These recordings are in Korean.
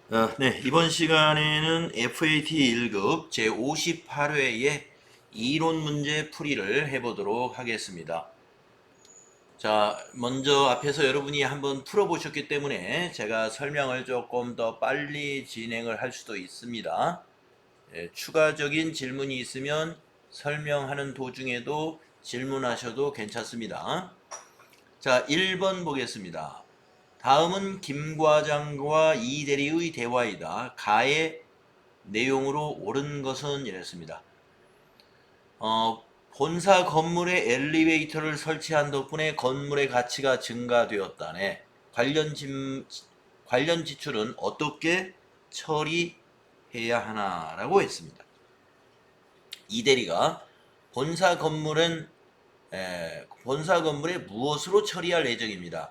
네, 이번 시간에는 FAT 1급 제58회의 이론 문제 풀이를 해보도록 하겠습니다. 자, 먼저 앞에서 여러분이 한번 풀어보셨기 때문에 제가 설명을 조금 더 빨리 진행을 할 수도 있습니다. 추가적인 질문이 있으면 설명하는 도중에도 질문하셔도 괜찮습니다. 자, 1번 보겠습니다. 다음은 김 과장과 이 대리의 대화이다. 가의 내용으로 옳은 것은 이랬습니다. 본사 건물에 엘리베이터를 설치한 덕분에 건물의 가치가 증가되었다네. 관련 지출은 어떻게 처리해야 하나라고 했습니다. 이 대리가 본사 건물은 본사 건물에 무엇으로 처리할 예정입니다.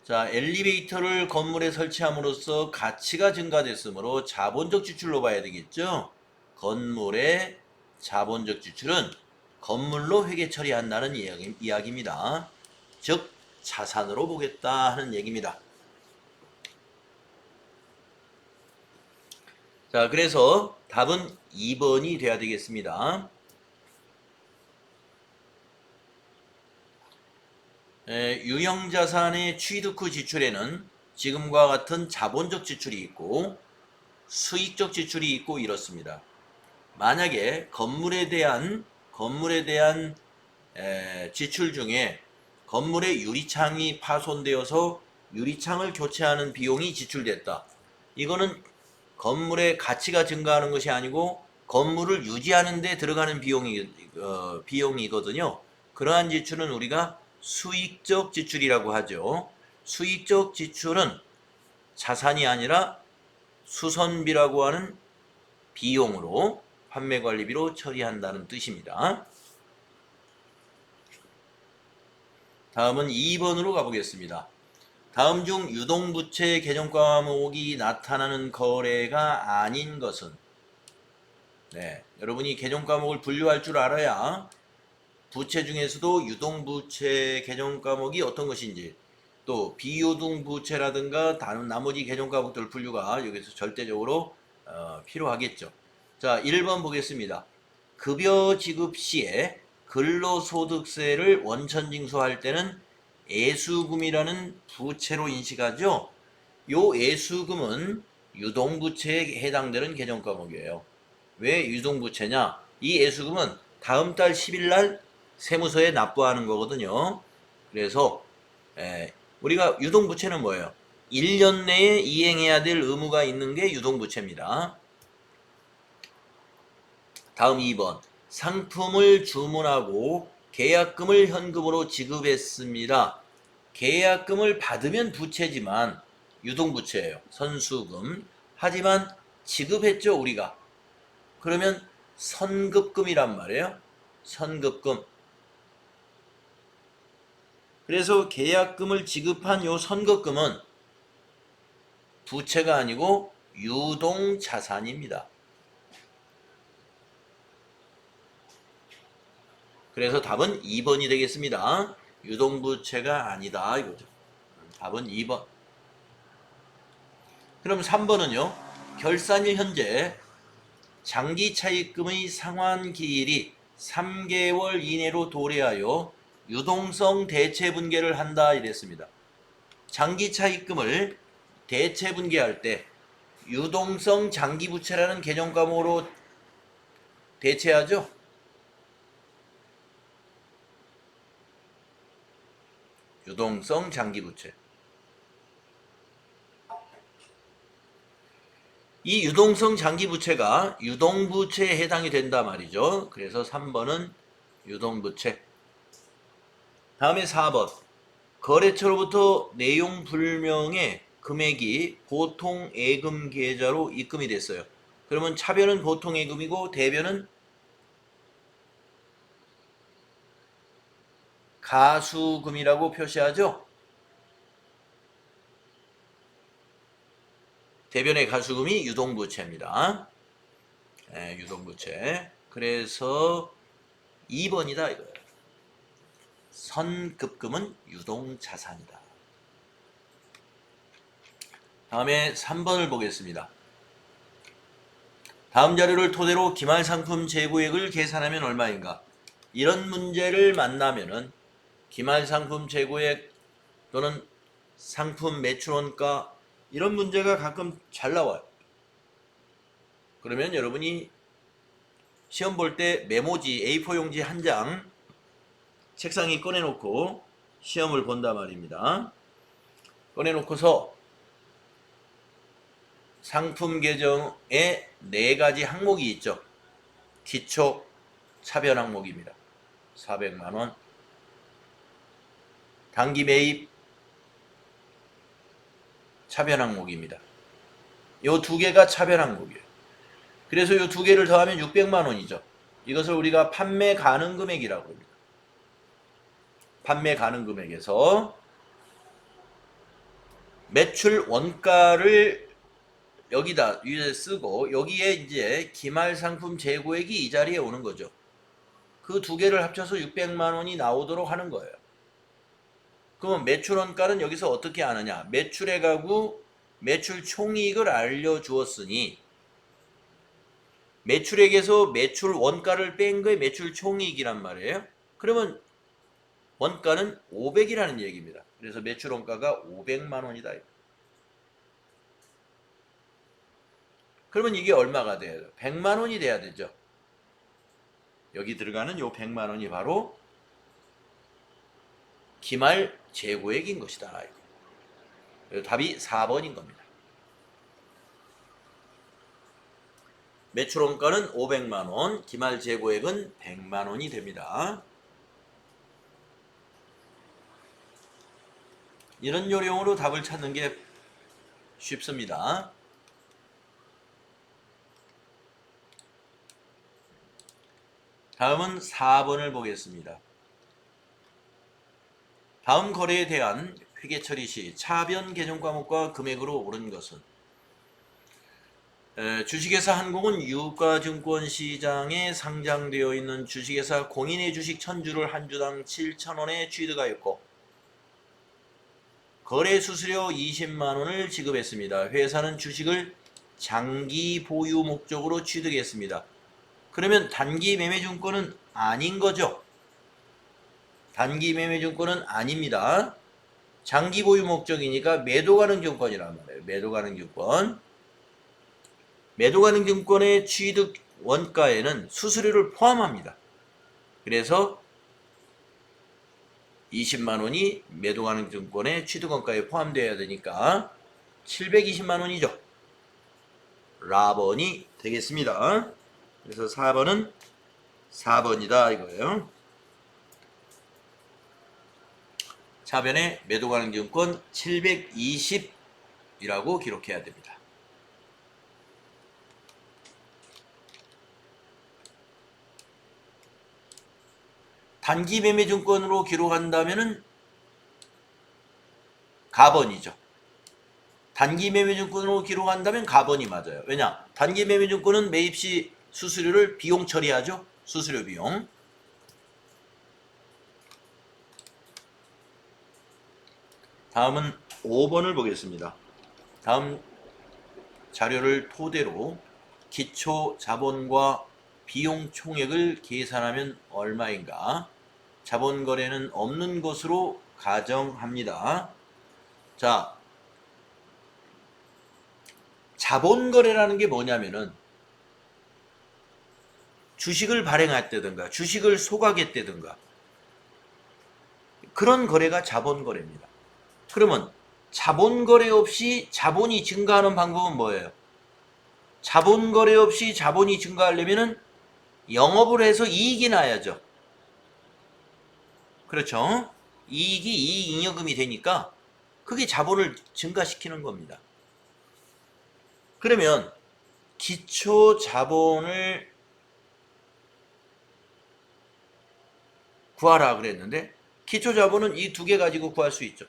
자, 엘리베이터를 건물에 설치함으로써 가치가 증가됐으므로 자본적 지출로 봐야 되겠죠. 건물의 자본적 지출은 건물로 회계 처리한다는 이야기입니다. 즉 자산으로 보겠다 하는 얘기입니다. 자, 그래서 답은 2번이 돼야 되겠습니다. 유형자산의 취득 후 지출에는 지금과 같은 자본적 지출이 있고 수익적 지출이 있고 이렇습니다. 만약에 건물에 대한 지출 중에 건물의 유리창이 파손되어서 유리창을 교체하는 비용이 지출됐다. 이거는 건물의 가치가 증가하는 것이 아니고 건물을 유지하는 데 들어가는 비용이거든요. 그러한 지출은 우리가 수익적 지출이라고 하죠. 수익적 지출은 자산이 아니라 수선비라고 하는 비용으로 판매관리비로 처리한다는 뜻입니다. 다음은 2번으로 가보겠습니다. 다음 중 유동부채 개정 과목이 나타나는 거래가 아닌 것은, 여러분이 개정 과목을 분류할 줄 알아야 부채 중에서도 유동부채 개정 과목이 어떤 것인지, 또 비유동부채라든가 다른 나머지 개정 과목들 분류가 여기서 절대적으로 필요하겠죠. 자, 1번 보겠습니다. 급여 지급 시에 근로소득세를 원천징수할 때는 애수금이라는 부채로 인식하죠. 요 애수금은 유동부채에 해당되는 개정 과목이에요. 왜 유동부채냐? 이 애수금은 다음 달 10일 날 세무서에 납부하는 거거든요. 그래서 우리가 유동부채는 뭐예요? 1년 내에 이행해야 될 의무가 있는 게 유동부채입니다. 다음 2번. 상품을 주문하고 계약금을 현금으로 지급했습니다. 계약금을 받으면 부채지만 유동부채예요. 선수금. 하지만 지급했죠, 우리가. 그러면 선급금이란 말이에요. 선급금. 그래서 계약금을 지급한 요 선급금은 부채가 아니고 유동자산입니다. 그래서 답은 2번이 되겠습니다. 유동부채가 아니다 이거죠. 답은 2번. 그럼 3번은요. 결산일 현재 장기차입금의 상환기일이 3개월 이내로 도래하여 유동성 대체분계를 한다 이랬습니다. 장기차입금을 대체분계할 때 유동성 장기부채라는 개정 과목으로 대체하죠. 유동성 장기부채. 이 유동성 장기부채가 유동부채에 해당이 된다 말이죠. 그래서 3번은 유동부채. 다음에 4번. 거래처로부터 내용 불명의 금액이 보통예금 계좌로 입금이 됐어요. 그러면 차변은 보통예금이고 대변은 가수금이라고 표시하죠. 대변의 가수금이 유동부채입니다. 유동부채. 그래서 2번이다 이거예요. 선급금은 유동자산이다. 다음에 3번을 보겠습니다. 다음 자료를 토대로 기말상품 재고액을 계산하면 얼마인가? 이런 문제를 만나면은 기말상품 재고액 또는 상품 매출원가 이런 문제가 가끔 잘 나와요. 그러면 여러분이 시험 볼 때 메모지 A4 용지 한 장 책상에 꺼내놓고 시험을 본단 말입니다. 꺼내놓고서 상품 계정에 4가지 항목이 있죠. 기초 차변 항목입니다. 400만원. 단기 매입 차변 항목입니다. 요 두 개가 차변 항목이에요. 그래서 요 두 개를 더하면 600만원이죠. 이것을 우리가 판매 가능 금액이라고 합니다. 판매 가능 금액에서 매출 원가를 여기다 위에 쓰고 여기에 이제 기말 상품 재고액이 이 자리에 오는 거죠. 그 두 개를 합쳐서 600만 원이 나오도록 하는 거예요. 그러면 매출 원가는 여기서 어떻게 아느냐? 매출의 가구 매출 총이익을 알려주었으니 매출액에서 매출 원가를 뺀 거에 매출 총이익이란 말이에요. 그러면 원가는 500이라는 얘기입니다. 그래서 매출 원가가 500만 원이다. 그러면 이게 얼마가 돼요? 100만 원이 돼야 되죠. 여기 들어가는 요 100만 원이 바로 기말 재고액인 것이다. 답이 4번인 겁니다. 매출 원가는 500만 원, 기말 재고액은 100만 원이 됩니다. 이런 요령으로 답을 찾는 게 쉽습니다. 다음은 4번을 보겠습니다. 다음 거래에 대한 회계 처리 시 차변 계정 과목과 금액으로 오른 것은 주식회사 한국은 유가증권 시장에 상장되어 있는 주식회사 공인의 주식 1000주를 한 주당 7,000원에 취득하였고 거래 수수료 20만 원을 지급했습니다. 회사는 주식을 장기 보유 목적으로 취득했습니다. 그러면 단기 매매증권은 아닌 거죠? 단기 매매증권은 아닙니다. 장기 보유 목적이니까 매도가능증권이란 말이에요. 매도가능증권. 매도가능증권의 취득 원가에는 수수료를 포함합니다. 그래서 20만 원이 매도가능증권의 취득 원가에 포함되어야 되니까 720만 원이죠. 라번이 되겠습니다. 그래서 4번은 4번이다 이거예요. 차변에 매도가능증권 720이라고 기록해야 됩니다. 단기 매매증권으로 기록한다면은 가번이죠. 단기 매매증권으로 기록한다면 가번이 맞아요. 왜냐? 단기 매매증권은 매입 시 수수료를 비용 처리하죠. 수수료 비용. 다음은 5번을 보겠습니다. 다음 자료를 토대로 기초 자본과 비용 총액을 계산하면 얼마인가? 자본 거래는 없는 것으로 가정합니다. 자, 자본 거래라는 게 뭐냐면은 주식을 발행했다든가 주식을 소각했다든가 그런 거래가 자본 거래입니다. 그러면 자본 거래 없이 자본이 증가하는 방법은 뭐예요? 자본 거래 없이 자본이 증가하려면은 영업을 해서 이익이 나야죠. 그렇죠? 이익이 이익잉여금이 되니까 그게 자본을 증가시키는 겁니다. 그러면 기초 자본을 구하라 그랬는데 기초 자본은 이 두 개 가지고 구할 수 있죠.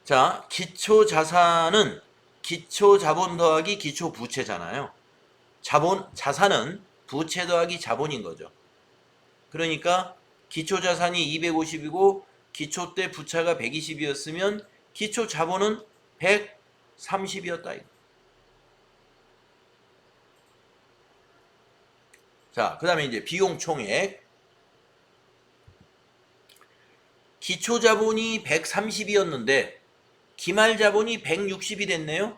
자, 기초 자산은 기초 자본 더하기 기초 부채잖아요. 자산은 부채 더하기 자본인 거죠. 그러니까 기초 자산이 250이고 기초 때 부채가 120이었으면 기초 자본은 130이었다. 자, 그 다음에 이제 비용 총액. 기초 자본이 130이었는데 기말 자본이 160이 됐네요.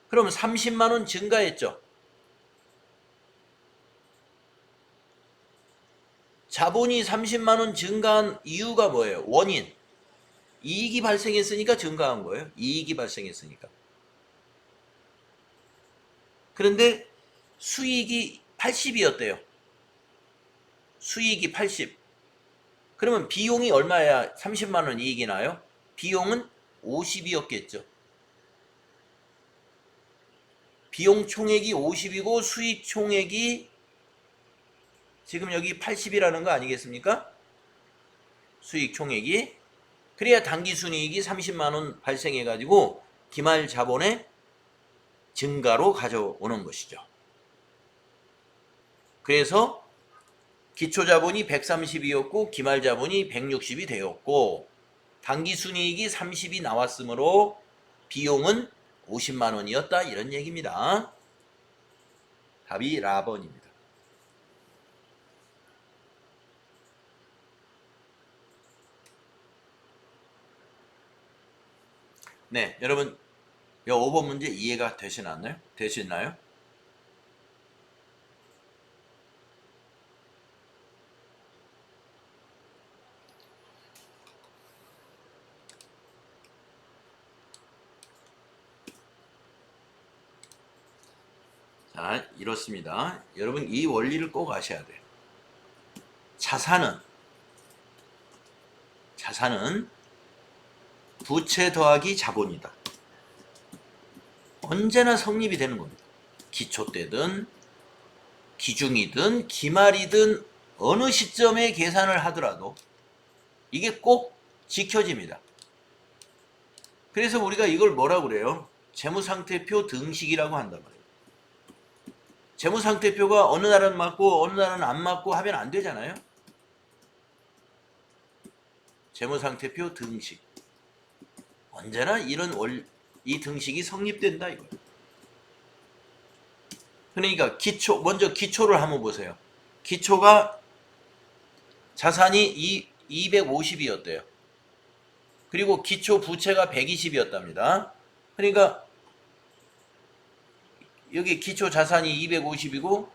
그럼 30만 원 증가했죠. 자본이 30만 원 증가한 이유가 뭐예요? 원인. 이익이 발생했으니까 증가한 거예요. 이익이 발생했으니까. 그런데 수익이 80이었대요. 수익이 80. 그러면 비용이 얼마야 30만 원 이익이 나요? 비용은 50이었겠죠. 비용 총액이 50이고 수익 총액이 지금 여기 80이라는 거 아니겠습니까? 수익 총액이. 그래야 당기순이익이 30만 원 발생해가지고 기말 자본의 증가로 가져오는 것이죠. 그래서 기초 자본이 130이었고 기말 자본이 160이 되었고 당기순이익이 30이 나왔으므로 비용은 50만 원이었다. 이런 얘기입니다. 답이 라번입니다. 네, 여러분, 이 5번 문제 이해가 되시나요? 자, 이렇습니다. 여러분, 이 원리를 꼭 아셔야 돼요. 자산은 부채 더하기 자본이다. 언제나 성립이 되는 겁니다. 기초 때든 기중이든 기말이든 어느 시점에 계산을 하더라도 이게 꼭 지켜집니다. 그래서 우리가 이걸 뭐라고 그래요? 재무상태표 등식이라고 한단 말이에요. 재무상태표가 어느 날은 맞고 어느 날은 안 맞고 하면 안 되잖아요. 재무상태표 등식. 언제나 이 등식이 성립된다 이거예요. 그러니까 먼저 기초를 한번 보세요. 기초가 자산이 250이었대요. 그리고 기초 부채가 120이었답니다. 그러니까 여기 기초 자산이 250이고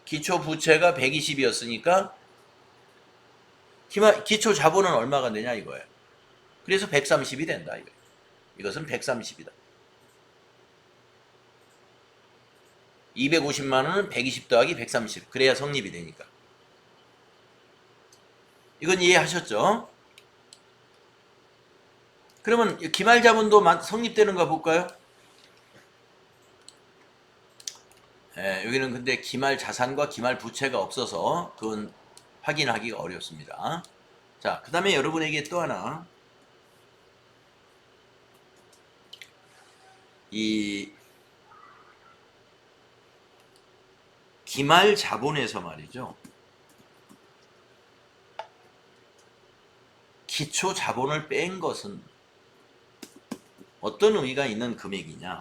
기초 부채가 120이었으니까 기초 자본은 얼마가 되냐 이거예요. 그래서 130이 된다 이거예요. 이것은 130이다. 250만 원은 120 더하기 130. 그래야 성립이 되니까. 이건 이해하셨죠? 그러면 기말 자본도 성립되는가 볼까요? 여기는 근데 기말 자산과 기말 부채가 없어서 그건 확인하기가 어렵습니다. 자, 그 다음에 여러분에게 또 하나 이 기말 자본에서 말이죠. 기초 자본을 뺀 것은 어떤 의미가 있는 금액이냐?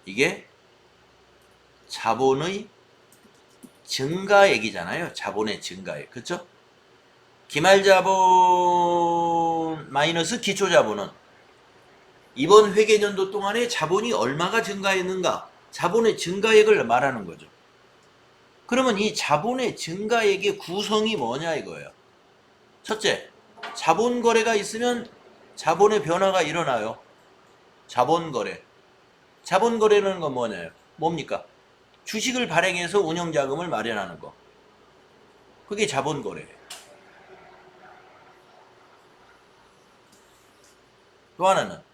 이게 자본의 증가액이잖아요. 자본의 증가액. 그렇죠? 기말 자본 마이너스 기초 자본은 이번 회계년도 동안에 자본이 얼마가 증가했는가? 자본의 증가액을 말하는 거죠. 그러면 이 자본의 증가액의 구성이 뭐냐 이거예요. 첫째, 자본 거래가 있으면 자본의 변화가 일어나요. 자본 거래. 자본 거래라는 건 뭐냐요? 뭡니까? 주식을 발행해서 운영 자금을 마련하는 거. 그게 자본 거래. 또 하나는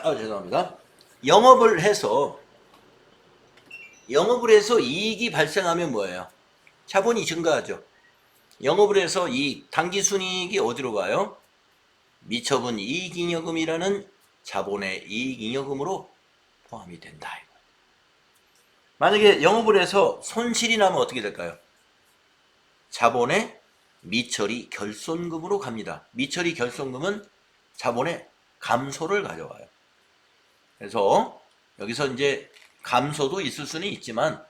죄송합니다. 영업을 해서 이익이 발생하면 뭐예요? 자본이 증가하죠. 영업을 해서 이 당기순이익이 어디로 가요? 미처분 이익잉여금이라는 자본의 이익잉여금으로 포함이 된다. 만약에 영업을 해서 손실이 나면 어떻게 될까요? 자본의 미처리 결손금으로 갑니다. 미처리 결손금은 자본의 감소를 가져와요. 그래서 여기서 이제 감소도 있을 수는 있지만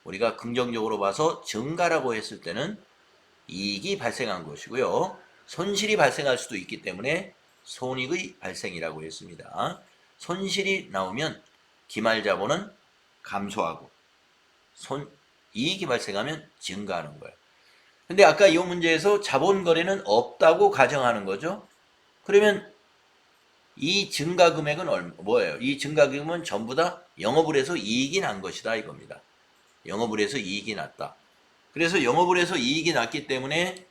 우리가 긍정적으로 봐서 증가라고 했을 때는 이익이 발생한 것이고요. 손실이 발생할 수도 있기 때문에 손익의 발생이라고 했습니다. 손실이 나오면 기말자본은 감소하고 이익이 발생하면 증가하는 거예요. 근데 아까 이 문제에서 자본거래는 없다고 가정하는 거죠. 그러면 이 증가 금액은 뭐예요? 이 증가 금액은 전부 다 영업을 해서 이익이 난 것이다 이겁니다. 영업을 해서 이익이 났다. 그래서 영업을 해서 이익이 났기 때문에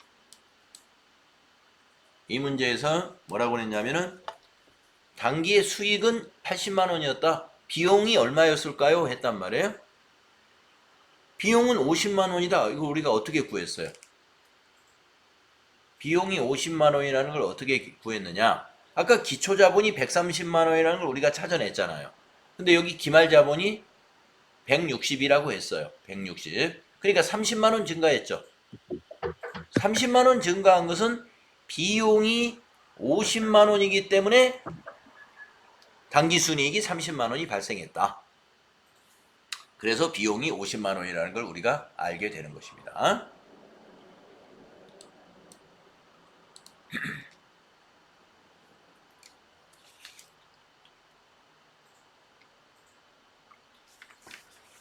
이 문제에서 뭐라고 했냐면은 당기의 수익은 80만 원이었다. 비용이 얼마였을까요? 했단 말이에요. 비용은 50만 원이다. 이거 우리가 어떻게 구했어요? 비용이 50만 원이라는 걸 어떻게 구했느냐? 아까 기초자본이 130만 원이라는 걸 우리가 찾아냈잖아요. 근데 여기 기말자본이 160이라고 했어요. 160. 그러니까 30만 원 증가했죠. 30만 원 증가한 것은 비용이 50만 원이기 때문에 당기순이익이 30만 원이 발생했다. 그래서 비용이 50만 원이라는 걸 우리가 알게 되는 것입니다.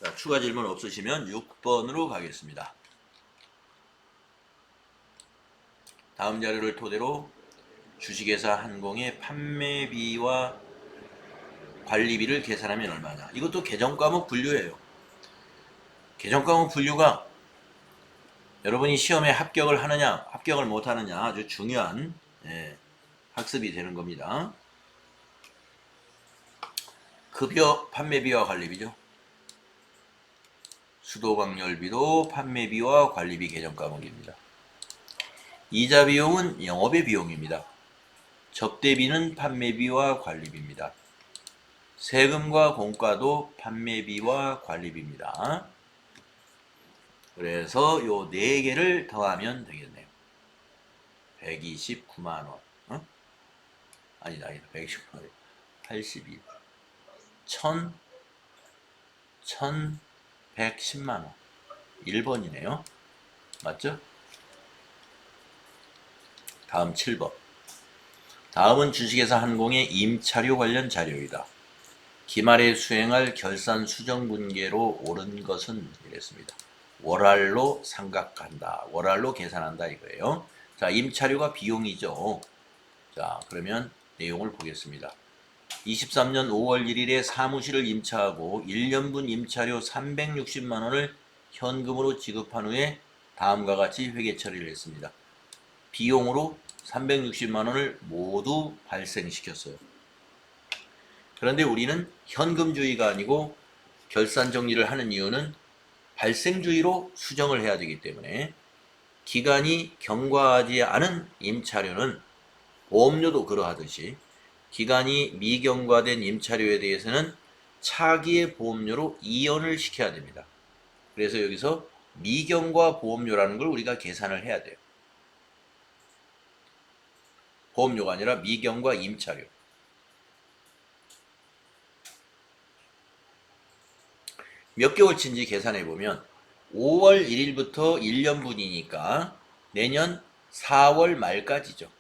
자, 추가 질문 없으시면 6번으로 가겠습니다. 다음 자료를 토대로 주식회사 한공의 판매비와 관리비를 계산하면 얼마냐. 이것도 개정과목 분류예요. 개정과목 분류가 여러분이 시험에 합격을 하느냐 합격을 못하느냐 아주 중요한 학습이 되는 겁니다. 급여 판매비와 관리비죠. 수도광열비도 판매비와 관리비 개정 과목입니다. 이자 비용은 영업의 비용입니다. 접대비는 판매비와 관리비입니다. 세금과 공과도 판매비와 관리비입니다. 그래서 요 4개를 더하면 되겠네요. 129만원. 아니다. 129만원. 82. 1110만원. 1번이네요. 맞죠? 다음 7번. 다음은 주식회사 한공의 임차료 관련 자료이다. 기말에 수행할 결산 수정분계로 옳은 것은 이랬습니다. 월할로 삼각한다. 월할로 계산한다 이거예요. 자, 임차료가 비용이죠. 자, 그러면 내용을 보겠습니다. 23년 5월 1일에 사무실을 임차하고 1년분 임차료 360만 원을 현금으로 지급한 후에 다음과 같이 회계 처리를 했습니다. 비용으로 360만 원을 모두 발생시켰어요. 그런데 우리는 현금주의가 아니고 결산 정리를 하는 이유는 발생주의로 수정을 해야 되기 때문에 기간이 경과하지 않은 임차료는 보험료도 그러하듯이 기간이 미경과된 임차료에 대해서는 차기의 보험료로 이연을 시켜야 됩니다. 그래서 여기서 미경과 보험료라는 걸 우리가 계산을 해야 돼요. 보험료가 아니라 미경과 임차료. 몇 개월치인지 계산해 보면 5월 1일부터 1년분이니까 내년 4월 말까지죠.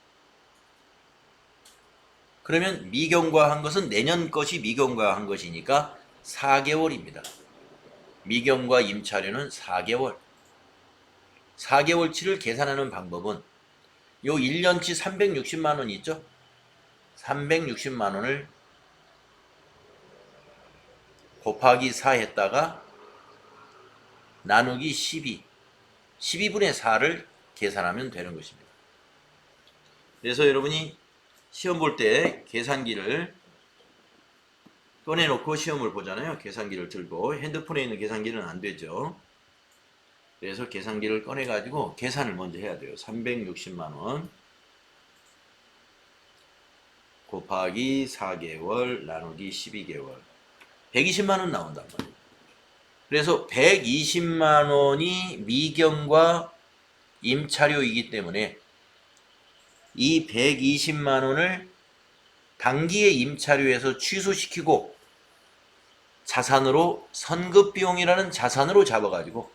그러면 미경과한 것은 내년 것이 미경과한 것이니까 4개월입니다. 미경과 임차료는 4개월. 4개월치를 계산하는 방법은 요 1년치 360만 원 있죠? 360만 원을 곱하기 4 했다가 나누기 12. 12분의 4를 계산하면 되는 것입니다. 그래서 여러분이 시험 볼 때 계산기를 꺼내놓고 시험을 보잖아요. 계산기를 들고 핸드폰에 있는 계산기는 안 되죠. 그래서 계산기를 꺼내가지고 계산을 먼저 해야 돼요. 360만 원 곱하기 4개월 나누기 12개월 120만 원 나온단 말이에요. 그래서 120만 원이 미경과 임차료이기 때문에 이 120만 원을 당기의 임차료에서 취소시키고 자산으로 선급비용이라는 자산으로 잡아가지고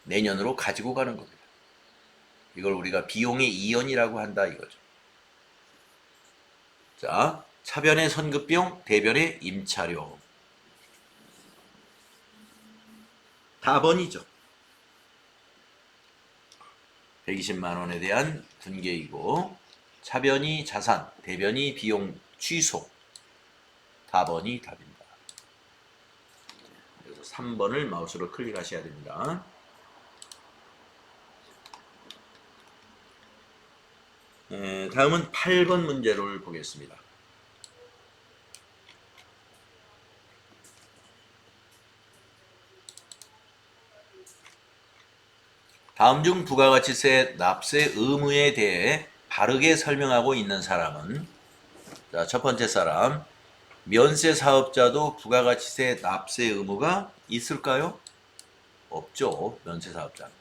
내년으로 가지고 가는 겁니다. 이걸 우리가 비용의 이연이라고 한다 이거죠. 자, 차변의 선급비용, 대변의 임차료. 답번이죠. 120만 원에 대한 분계이고 차변이 자산, 대변이 비용 취소. 답번이 답입니다. 그래서 3번을 마우스로 클릭하셔야 됩니다. 다음은 8번 문제를 보겠습니다. 다음 중 부가가치세 납세 의무에 대해 바르게 설명하고 있는 사람은, 자, 첫 번째 사람, 면세 사업자도 부가가치세 납세 의무가 있을까요? 없죠. 면세 사업자는.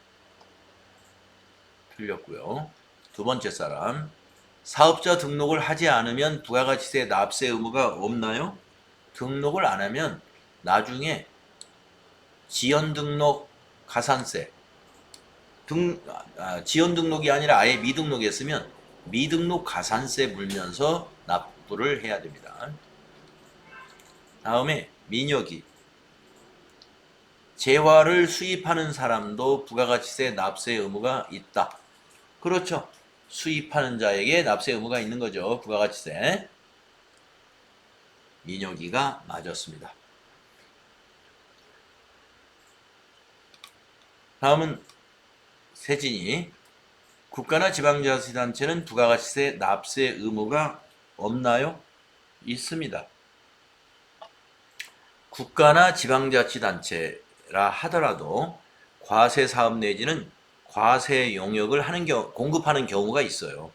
틀렸고요. 두 번째 사람, 사업자 등록을 하지 않으면 부가가치세 납세 의무가 없나요? 등록을 안 하면 나중에 지연 등록 가산세, 지연 등록이 아니라 아예 미등록했으면 미등록 가산세 물면서 납부를 해야 됩니다. 다음에 민혁이, 재화를 수입하는 사람도 부가가치세 납세 의무가 있다. 그렇죠. 수입하는 자에게 납세 의무가 있는 거죠. 부가가치세. 민혁이가 맞았습니다. 다음은 세진이, 국가나 지방자치단체는 부가가치세 납세 의무가 없나요? 있습니다. 국가나 지방자치단체라 하더라도 과세 사업 내지는 과세 용역을 공급하는 경우가 있어요.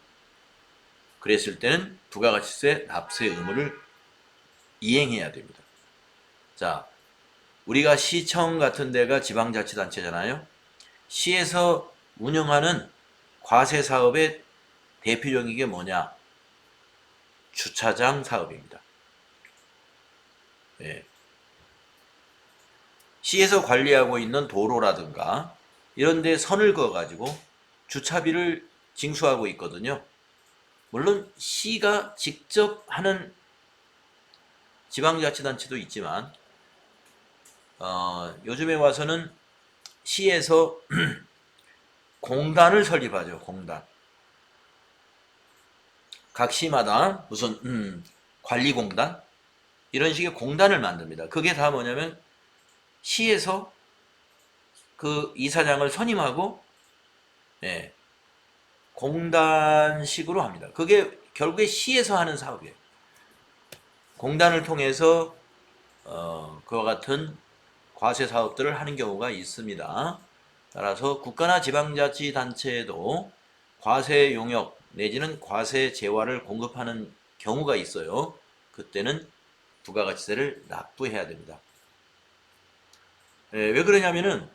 그랬을 때는 부가가치세 납세 의무를 이행해야 됩니다. 자, 우리가 시청 같은 데가 지방자치단체잖아요. 시에서 운영하는 과세 사업의 대표적인 게 뭐냐? 주차장 사업입니다. 예. 시에서 관리하고 있는 도로라든가 이런 데 선을 그어가지고 주차비를 징수하고 있거든요. 물론 시가 직접 하는 지방자치단체도 있지만 요즘에 와서는 시에서 공단을 설립하죠. 공단. 각 시마다 무슨 관리공단? 이런 식의 공단을 만듭니다. 그게 다 뭐냐면 시에서 그 이사장을 선임하고 공단식으로 합니다. 그게 결국에 시에서 하는 사업이에요. 공단을 통해서 그와 같은 과세 사업들을 하는 경우가 있습니다. 따라서 국가나 지방자치단체에도 과세 용역 내지는 과세 재화를 공급하는 경우가 있어요. 그때는 부가가치세를 납부해야 됩니다. 왜 그러냐면은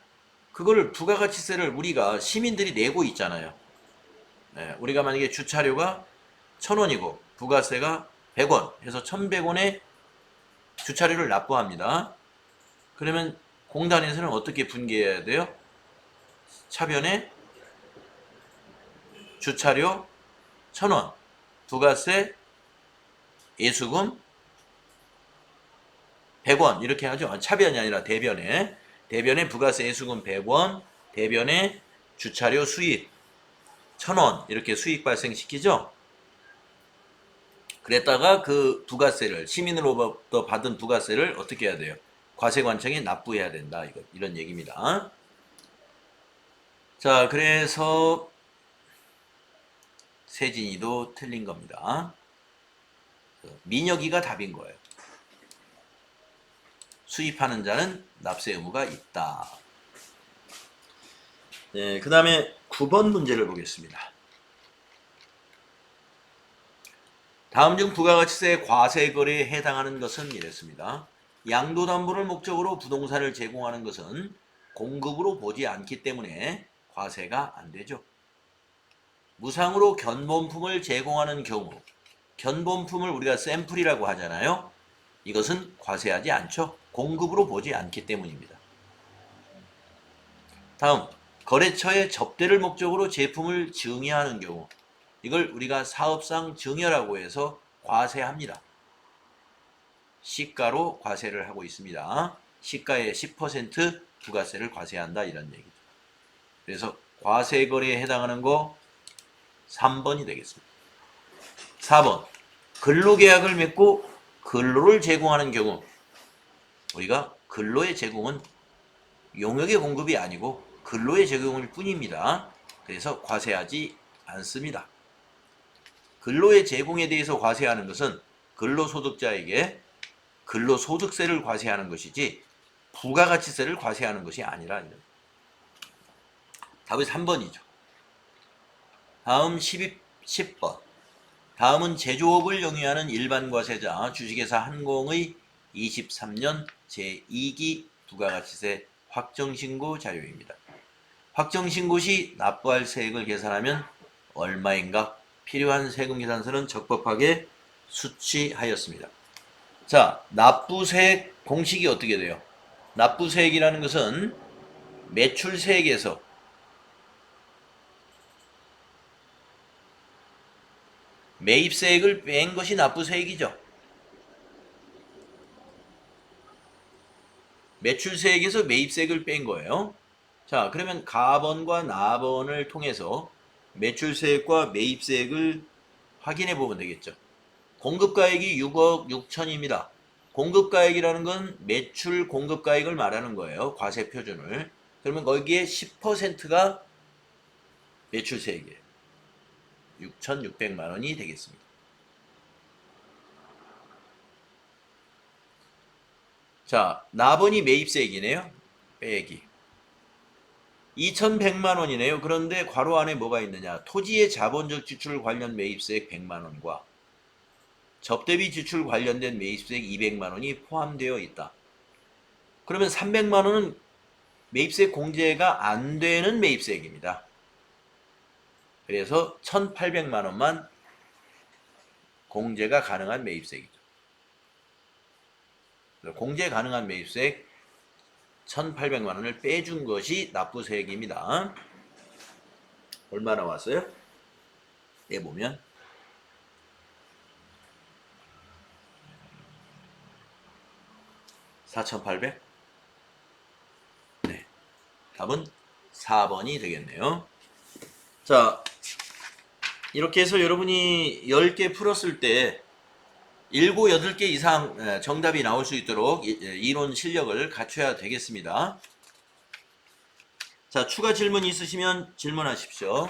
그걸 부가가치세를 우리가 시민들이 내고 있잖아요. 우리가 만약에 주차료가 1,000원이고 부가세가 100원 해서 1,100원에 주차료를 납부합니다. 그러면 공단에서는 어떻게 분계해야 돼요? 차변에 주차료 1,000원, 부가세, 예수금 100원 이렇게 하죠. 차변이 아니라 대변에. 대변에 부가세 예수금 100원, 대변에 주차료 수입 1,000원 이렇게 수익 발생시키죠. 그랬다가 그 부가세를 시민으로부터 받은 부가세를 어떻게 해야 돼요? 과세관청에 납부해야 된다. 이런 얘기입니다. 자, 그래서 세진이도 틀린 겁니다. 민혁이가 답인 거예요. 수입하는 자는 납세 의무가 있다. 네, 그 다음에 9번 문제를 보겠습니다. 다음 중 부가가치세 과세 거래에 해당하는 것은 이랬습니다. 양도담보를 목적으로 부동산을 제공하는 것은 공급으로 보지 않기 때문에 과세가 안 되죠. 무상으로 견본품을 제공하는 경우, 견본품을 우리가 샘플이라고 하잖아요. 이것은 과세하지 않죠. 공급으로 보지 않기 때문입니다. 다음, 거래처에 접대를 목적으로 제품을 증여하는 경우, 이걸 우리가 사업상 증여라고 해서 과세합니다. 시가로 과세를 하고 있습니다. 시가의 10% 부가세를 과세한다 이런 얘기죠. 그래서 과세 거래에 해당하는 거 3번이 되겠습니다. 4번, 근로계약을 맺고 근로를 제공하는 경우, 우리가 근로의 제공은 용역의 공급이 아니고 근로의 제공일 뿐입니다. 그래서 과세하지 않습니다. 근로의 제공에 대해서 과세하는 것은 근로소득자에게 근로소득세를 과세하는 것이지 부가가치세를 과세하는 것이 아니라, 답이 3번이죠. 다음 10번. 다음은 제조업을 영위하는 일반과세자 주식회사 한공의 23년 제2기 부가가치세 확정신고 자료입니다. 확정신고 시 납부할 세액을 계산하면 얼마인가? 필요한 세금 계산서는 적법하게 수취하였습니다. 자, 납부세액 공식이 어떻게 돼요? 납부세액이라는 것은 매출세액에서 매입세액을 뺀 것이 납부세액이죠. 매출세액에서 매입세액을 뺀 거예요. 자, 그러면 가번과 나번을 통해서 매출세액과 매입세액을 확인해 보면 되겠죠. 공급가액이 6억 6천입니다. 공급가액이라는 건 매출 공급가액을 말하는 거예요. 과세 표준을. 그러면 거기에 10%가 매출세액이에요. 6,600만 원이 되겠습니다. 자, 나번이 매입세액이네요. 빼기. 2,100만 원이네요. 그런데 괄호 안에 뭐가 있느냐? 토지의 자본적 지출 관련 매입세액 100만 원과 접대비 지출 관련된 매입세액 200만 원이 포함되어 있다. 그러면 300만 원은 매입세액 공제가 안 되는 매입세액입니다. 그래서 1,800만 원만 공제가 가능한 매입세액이죠. 공제 가능한 매입세액 1,800만 원을 빼준 것이 납부세액입니다. 얼마 나왔어요? 내보면 4,800? 네, 답은 4번이 되겠네요. 자, 이렇게 해서 여러분이 10개 풀었을 때 7, 8개 이상 정답이 나올 수 있도록 이론 실력을 갖춰야 되겠습니다. 자, 추가 질문 있으시면 질문하십시오.